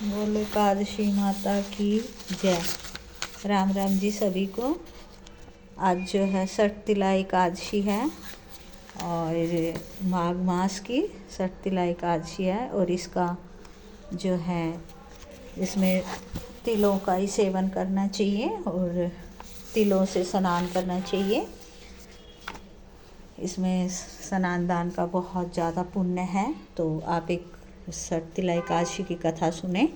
बोलो एकादशी माता की जय। राम राम जी सभी को। आज जो है षटतिला एकादशी है और माघ मास की षटतिला एकादशी है और इसका जो है इसमें तिलों का ही सेवन करना चाहिए और तिलों से स्नान करना चाहिए। इसमें स्नान दान का बहुत ज़्यादा पुण्य है। तो आप एक षटतिला एकादशी की कथा सुने।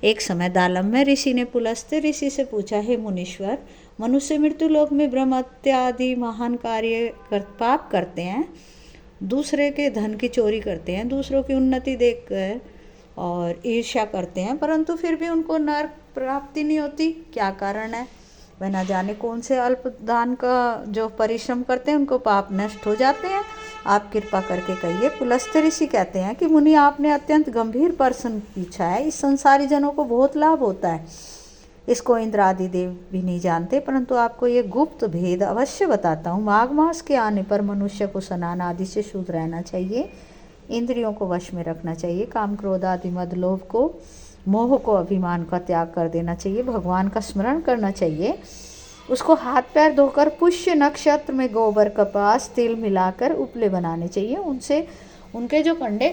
एक समय दालम में ऋषि ने पुलस्त्य ऋषि से पूछा, हे मुनीश्वर, मनुष्य मृत्यु लोक में ब्रह्म हत्या आदि महान पाप करते हैं, दूसरे के धन की चोरी करते हैं, दूसरों की उन्नति देखकर और ईर्ष्या करते हैं, परंतु फिर भी उनको नरक प्राप्ति नहीं होती। क्या कारण है? वह न जाने कौन से अल्प दान का जो परिश्रम करते हैं उनको पाप नष्ट हो जाते हैं। आप कृपा करके कहिए। पुलस्त्य ऋषि कहते हैं कि मुनि, आपने अत्यंत गंभीर प्रश्न पूछा है। इस संसारी जनों को बहुत लाभ होता है, इसको इंद्र आदि देव भी नहीं जानते, परंतु आपको ये गुप्त भेद अवश्य बताता हूँ। माघ मास के आने पर मनुष्य को स्नान आदि से शुद्ध रहना चाहिए, इंद्रियों को वश में रखना चाहिए, काम क्रोध आदि मद लोभ को, मोह को, अभिमान का त्याग कर देना चाहिए, भगवान का स्मरण करना चाहिए, उसको हाथ पैर धोकर पुष्य नक्षत्र में गोबर कपास तिल मिलाकर उपले बनाने चाहिए, उनसे उनके जो कंडे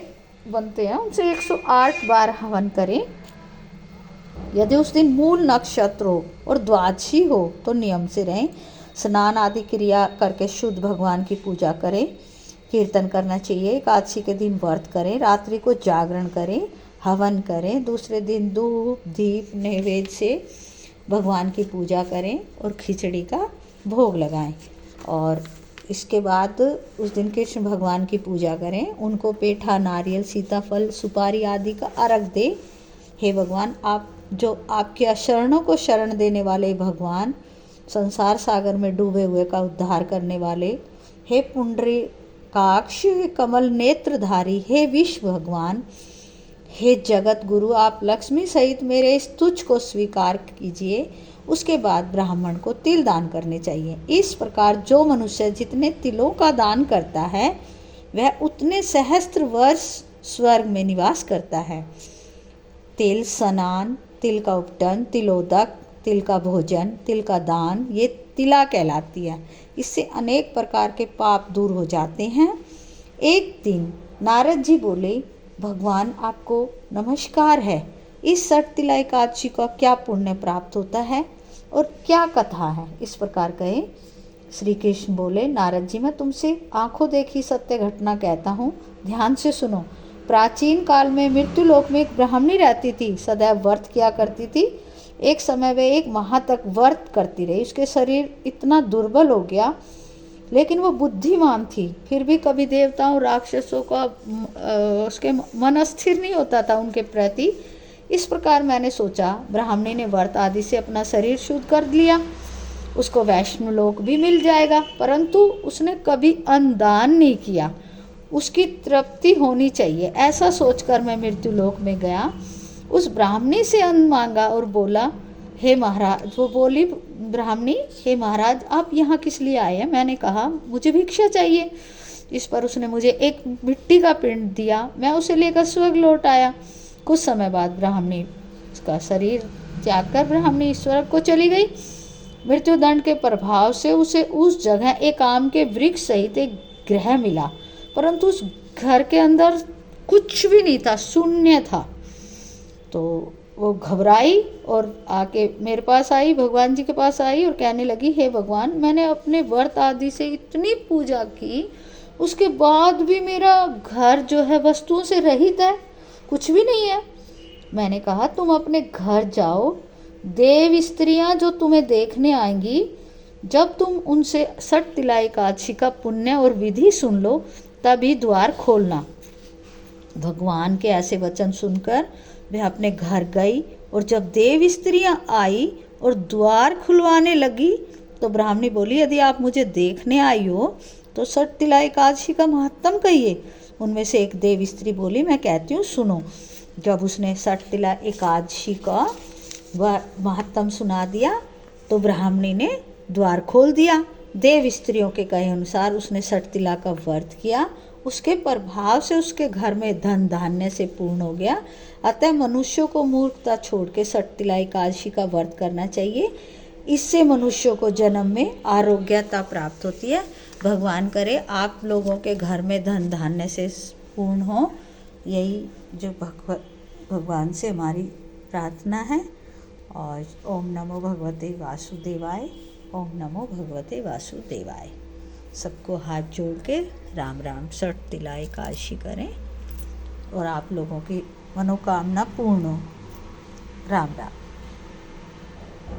बनते हैं उनसे 108 बार हवन करें। यदि उस दिन मूल नक्षत्र हो और द्वादशी हो तो नियम से रहें। स्नान आदि क्रिया करके शुद्ध भगवान की पूजा करें, कीर्तन करना चाहिए। एकादशी के दिन व्रत करें, रात्रि को जागरण करें, हवन करें, दूसरे दिन धूप दीप नैवेद्य से भगवान की पूजा करें और खिचड़ी का भोग लगाएं। और इसके बाद उस दिन कृष्ण भगवान की पूजा करें, उनको पेठा नारियल सीताफल सुपारी आदि का अर्घ दें। हे भगवान, आप जो आपके शरणों को शरण देने वाले भगवान, संसार सागर में डूबे हुए का उद्धार करने वाले, हे पुंडरीकाक्ष, हे कमल नेत्रधारी, हे विश्व भगवान, हे जगत गुरु, आप लक्ष्मी सहित मेरे इस तुच्छ को स्वीकार कीजिए। उसके बाद ब्राह्मण को तिल दान करने चाहिए। इस प्रकार जो मनुष्य जितने तिलों का दान करता है वह उतने सहस्त्र वर्ष स्वर्ग में निवास करता है। तिल स्नान, तिल का उपटन, तिलोदक, तिल का भोजन, तिल का दान, ये तिला कहलाती है। इससे अनेक प्रकार के पाप दूर हो जाते हैं। एक दिन नारद जी बोले, भगवान आपको नमस्कार है, इस षटतिला एकादशी का क्या पुण्य प्राप्त होता है और क्या कथा है? इस प्रकार कहे। श्री कृष्ण बोले, नारद जी, मैं तुमसे आंखों देखी सत्य घटना कहता हूँ, ध्यान से सुनो। प्राचीन काल में मृत्यु लोक में एक ब्राह्मणी रहती थी, सदैव व्रत किया करती थी। एक समय वे 1 माह तक व्रत करती रही। उसके शरीर इतना दुर्बल हो गया, लेकिन वो बुद्धिमान थी, फिर भी कभी देवताओं राक्षसों का उसके मन स्थिर नहीं होता था उनके प्रति। इस प्रकार मैंने सोचा, ब्राह्मणी ने व्रत आदि से अपना शरीर शुद्ध कर लिया, उसको वैष्णव लोक भी मिल जाएगा, परंतु उसने कभी अन्नदान नहीं किया। उसकी तृप्ति होनी चाहिए, ऐसा सोचकर मैं मृत्यु लोक में गया। उस ब्राह्मणी से अन्न मांगा और बोला, हे महाराज, वो बोली ब्राह्मणी, हे महाराज, आप यहाँ किस लिए आए हैं? मैंने कहा, मुझे भिक्षा चाहिए। इस पर उसने मुझे एक मिट्टी का पिंड दिया, मैं उसे लेकर स्वर्ग लौट आया। कुछ समय बाद ब्राह्मणी उसका शरीर त्याग कर ब्राह्मणी स्वर्ग को चली गई। मृत्यु दंड के प्रभाव से उसे उस जगह एक आम के वृक्ष सहित एक गृह मिला, परंतु उस घर के अंदर कुछ भी नहीं था, शून्य था। तो वो घबराई और आके मेरे पास आई, भगवान जी के पास आई और कहने लगी, हे भगवान, मैंने अपने व्रत आदि से इतनी पूजा की, उसके बाद भी मेरा घर जो है वस्तुओं से रहित है, कुछ भी नहीं है। मैंने कहा, तुम अपने घर जाओ, देव स्त्रियां जो तुम्हें देखने आएंगी, जब तुम उनसे षटतिला एकादशी का पुण्य और विधि सुन लो तभी द्वार खोलना। भगवान के ऐसे वचन सुनकर वह अपने घर गई और जब देव स्त्रियां आई और द्वार खुलवाने लगी तो ब्राह्मणी बोली, यदि आप मुझे देखने आई हो तो षटतिला एकादशी का महत्तम कहिए। उनमें से एक देव स्त्री बोली, मैं कहती हूँ, सुनो। जब उसने षटतिला एकादशी का महत्तम सुना दिया तो ब्राह्मणी ने द्वार खोल दिया। देव स्त्रियों के कहे अनुसार उसने षटतिला का व्रत किया उसके प्रभाव से उसके घर में धन धान्य से पूर्ण हो गया। अतः मनुष्यों को मूर्खता छोड़ के सटतिला एकादशी का व्रत करना चाहिए। इससे मनुष्यों को जन्म में आरोग्यता प्राप्त होती है। भगवान करे आप लोगों के घर में धन धान्य से पूर्ण हो, यही जो भगवान से हमारी प्रार्थना है। और ओम नमो भगवते वासुदेवाय, ओम नमो भगवते वासुदेवाय। सबको हाथ जोड़ के राम राम सटतिला एकादशी करें और आप लोगों की मनोकामना पूर्ण हो। राम राम।